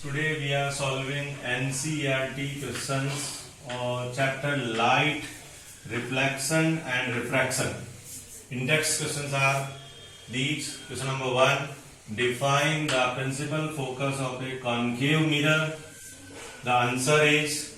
Today we are solving NCERT questions on chapter Light, Reflection and Refraction. Index questions are these. Question number 1. Define the principal focus of a concave mirror. The answer is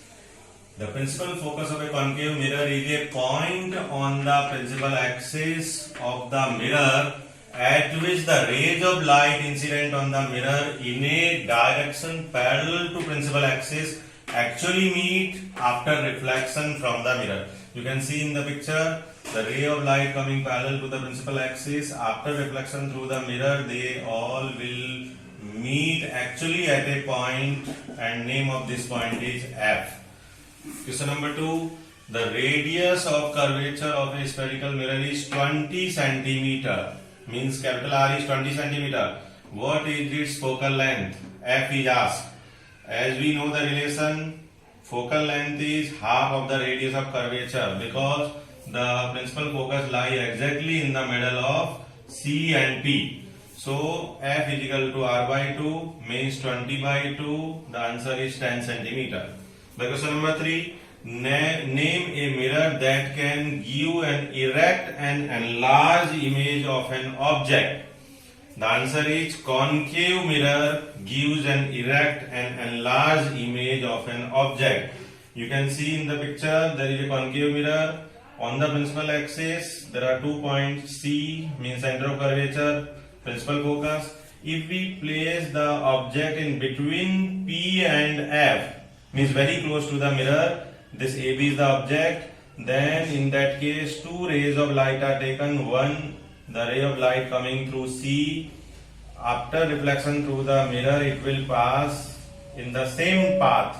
the principal focus of a concave mirror is a point on the principal axis of the mirror at which the rays of light incident on the mirror in a direction parallel to principal axis actually meet after reflection from the mirror. You can see in the picture the ray of light coming parallel to the principal axis. After reflection through the mirror, they all will meet actually at a point, and name of this point is F. Question number 2. The radius of curvature of a spherical mirror is 20 centimeter. Means capital R is 20 centimeter. What is its focal length? F is asked. As we know the relation, focal length is half of the radius of curvature because the principal focus lie exactly in the middle of C and P. So F is equal to R by 2 means 20 by 2. The answer is 10 centimeter. The question number 3. Name a mirror that can give an erect and enlarged image of an object. The answer is concave mirror gives an erect and enlarged image of an object. You can see in the picture there is a concave mirror. On the principal axis there are 2 points. C means center of curvature, principal focus. If we place the object in between P and F, means very close to the mirror, this AB is the object, then in that case two rays of light are taken. One, the ray of light coming through C, after reflection through the mirror it will pass in the same path,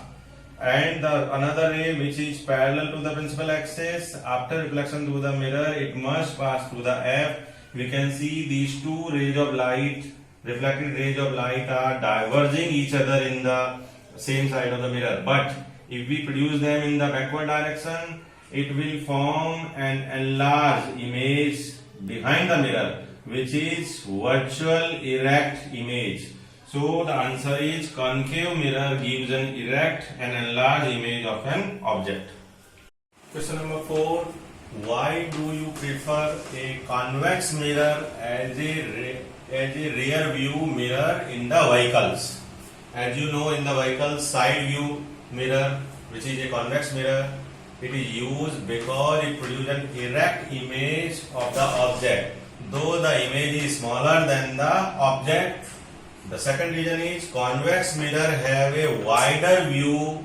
and the another ray which is parallel to the principal axis, after reflection through the mirror it must pass through the F. We can see these two rays of light, reflected rays of light, are diverging each other in the same side of the mirror, but if we produce them in the backward direction, it will form an enlarged image behind the mirror, which is virtual erect image. So the answer is concave mirror gives an erect and enlarged image of an object. Question number 4. Why do you prefer a convex mirror as a rear view mirror in the vehicles? As you know, in the vehicle side view mirror, which is a convex mirror, it is used because it produces an erect image of the object, though the image is smaller than the object. The second reason is convex mirror have a wider view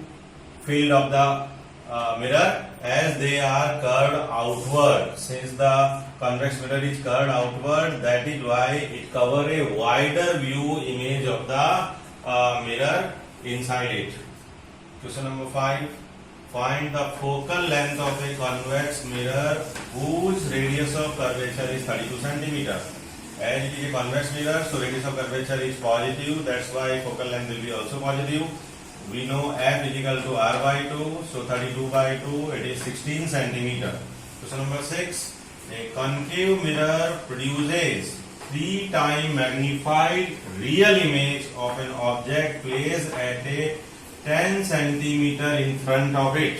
field of the mirror as they are curved outward. Since the convex mirror is curved outward, that is why it covers a wider view image of the mirror inside it. Question number 5. Find the focal length of a convex mirror whose radius of curvature is 32 cm. As it is a convex mirror, so radius of curvature is positive. That's why focal length will be also positive. We know F is equal to R by 2, so 32 by 2, it is 16 cm. Question number 6. A concave mirror produces 3 times magnified real image of an object placed at a 10 cm in front of it.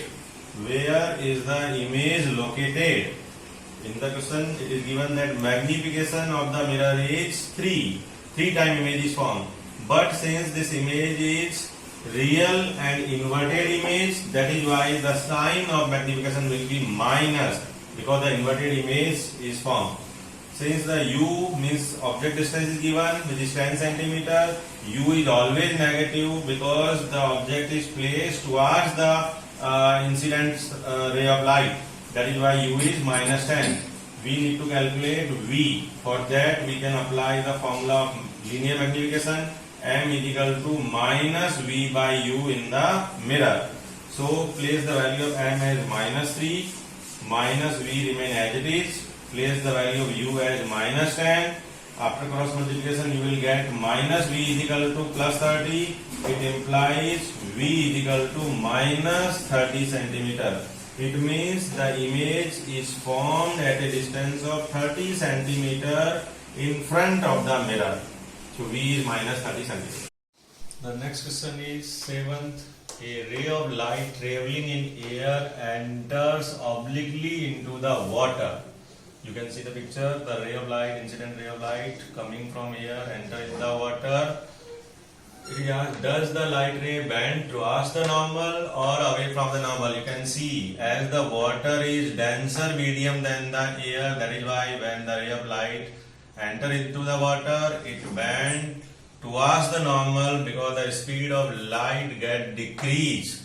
Where is the image located? In the question it is given that magnification of the mirror is 3 times image is formed. But since this image is real and inverted image, that is why the sign of magnification will be minus, because the inverted image is formed. Since the U means object distance is given, which is 10 cm, U is always negative because the object is placed towards the incident ray of light. That is why U is minus 10. We need to calculate V. For that we can apply the formula of linear magnification. M is equal to minus V by U in the mirror. So place the value of M as minus 3, minus V remain as it is. Place the value of U as minus 10. After cross multiplication you will get minus V is equal to plus 30. It implies V is equal to minus 30 cm. It means the image is formed at a distance of 30 cm in front of the mirror. So V is minus 30 cm. The next question is seventh. A ray of light traveling in air enters obliquely into the water. You can see the picture. The ray of light, incident ray of light coming from air, enter in the water. It is asked, does the light ray bend towards the normal or away from the normal? You can see as the water is denser medium than the air, that is why when the ray of light enter into the water, it bend towards the normal because the speed of light get decreased.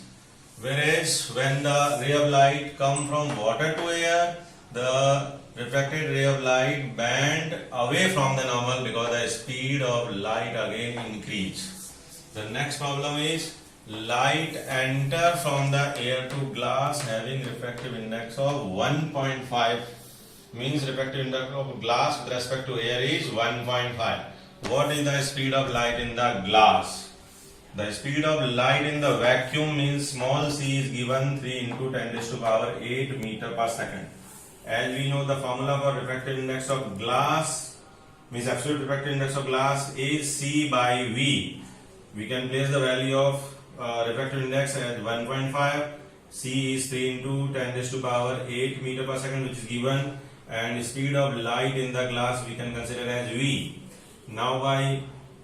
Whereas when the ray of light come from water to air, the refracted ray of light bend away from the normal because the speed of light again increase. The next problem is light enter from the air to glass having refractive index of 1.5, means refractive index of glass with respect to air is 1.5. What is the speed of light in the glass? The speed of light in the vacuum means small c is given 3 into 10 raised to power 8 meter per second. As we know, the formula for refractive index of glass means absolute refractive index of glass is c by v. We can place the value of refractive index as 1.5. C is 3 into 10 raised to power 8 meter per second, which is given, and speed of light in the glass we can consider as v. Now by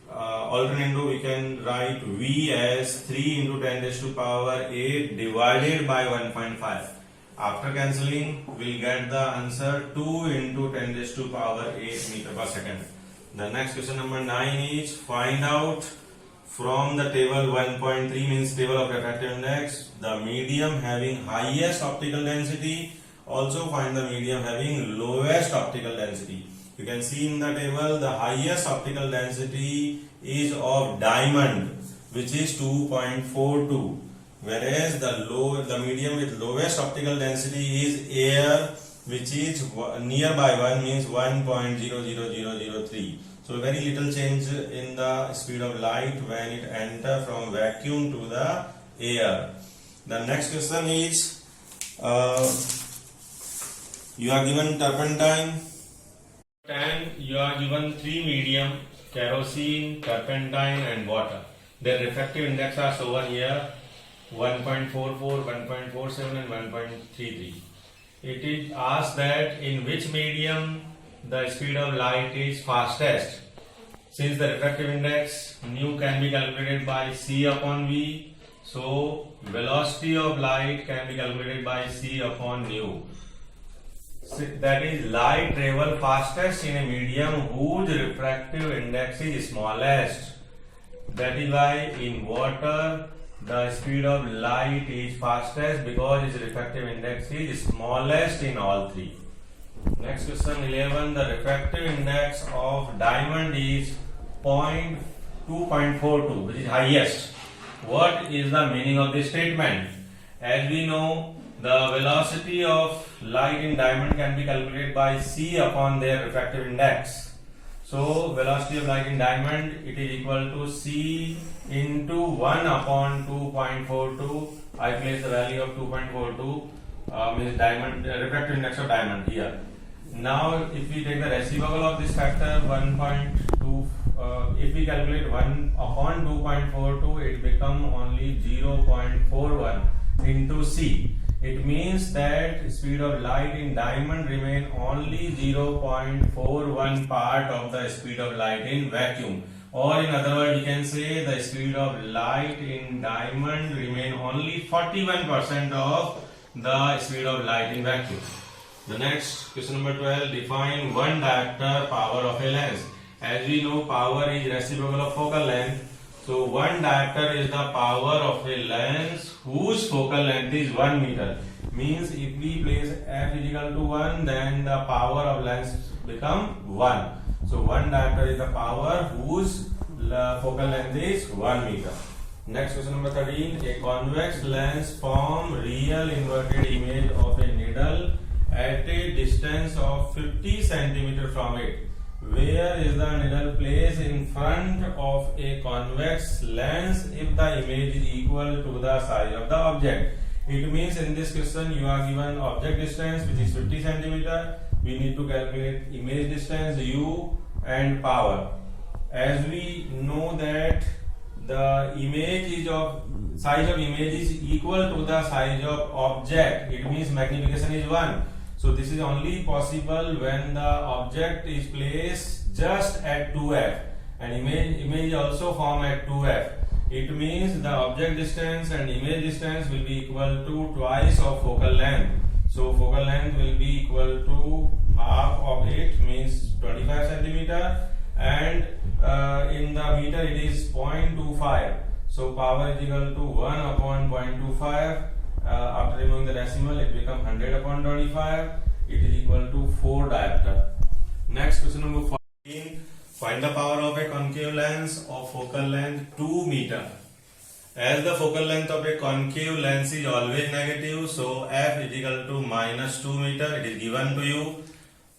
alternative we can write v as 3 into 10 raised to power 8 divided by 1.5. After cancelling, we'll get the answer 2 into 10 raised to power 8 meter per second. The next question number 9 is find out from the table 1.3 means table of refractive index, the medium having highest optical density. Also find the medium having lowest optical density. You can see in the table the highest optical density is of diamond, which is 2.42, whereas the medium with lowest optical density is air, which is nearby 1, means 1.00003. So very little change in the speed of light when it enter from vacuum to the air. The next question is you are given turpentine and you are given 3 medium, kerosene, turpentine and water. Their refractive index are shown here, 1.44, 1.47 and 1.33. It is asked that in which medium the speed of light is fastest. Since the refractive index nu can be calculated by c upon v, so velocity of light can be calculated by c upon nu. That is, light travel fastest in a medium whose refractive index is smallest. That is why in water the speed of light is fastest because its refractive index is smallest in all three. Next question 11. The refractive index of diamond is 2.42, which is highest. What is the meaning of this statement? As we know, the velocity of light in diamond can be calculated by c upon their refractive index. So velocity of light in diamond, it is equal to c into 1 upon 2.42. I place the value of 2.42 means diamond refractive index of diamond here. Now if we take the reciprocal of this factor 1.2, if we calculate 1 upon 2.42, it become only 0.41 into c. It means that speed of light in diamond remain only 0.41 part of the speed of light in vacuum. Or in other words, we can say the speed of light in diamond remain only 41% of the speed of light in vacuum. The next question number 12, define 1 diopter power of a lens. As we know, power is reciprocal of focal length. So 1 diopter is the power of a lens whose focal length is 1 meter. Means if we place f is equal to 1, then the power of lens become 1. So 1 diopter is the power whose focal length is 1 meter. Next question number 13, a convex lens form real inverted image of a needle at a distance of 50 cm from it. Where is the needle placed in front of a convex lens if the image is equal to the size of the object? It means in this question you are given object distance, which is 50 cm. We need to calculate image distance u and power. As we know that the image is of size of image is equal to the size of object, it means magnification is 1. So this is only possible when the object is placed just at 2f, and image also form at 2f. It means the object distance and image distance will be equal to twice of focal length. So focal length will be equal to half of it, means 25 centimeter, and in the meter it is 0.25. So power is equal to 1 upon 0.25. After removing the decimal, it becomes 100 upon 25. It is equal to 4 diopter. Next question number 14. Find the power of a concave lens of focal length 2 meter. As the focal length of a concave lens is always negative, so f is equal to minus 2 meter. It is given to you.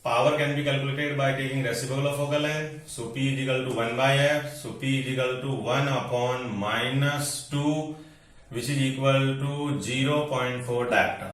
Power can be calculated by taking reciprocal of focal length. So P is equal to 1 by f. So P is equal to 1 upon minus 2, which is equal to 0.4 diopter.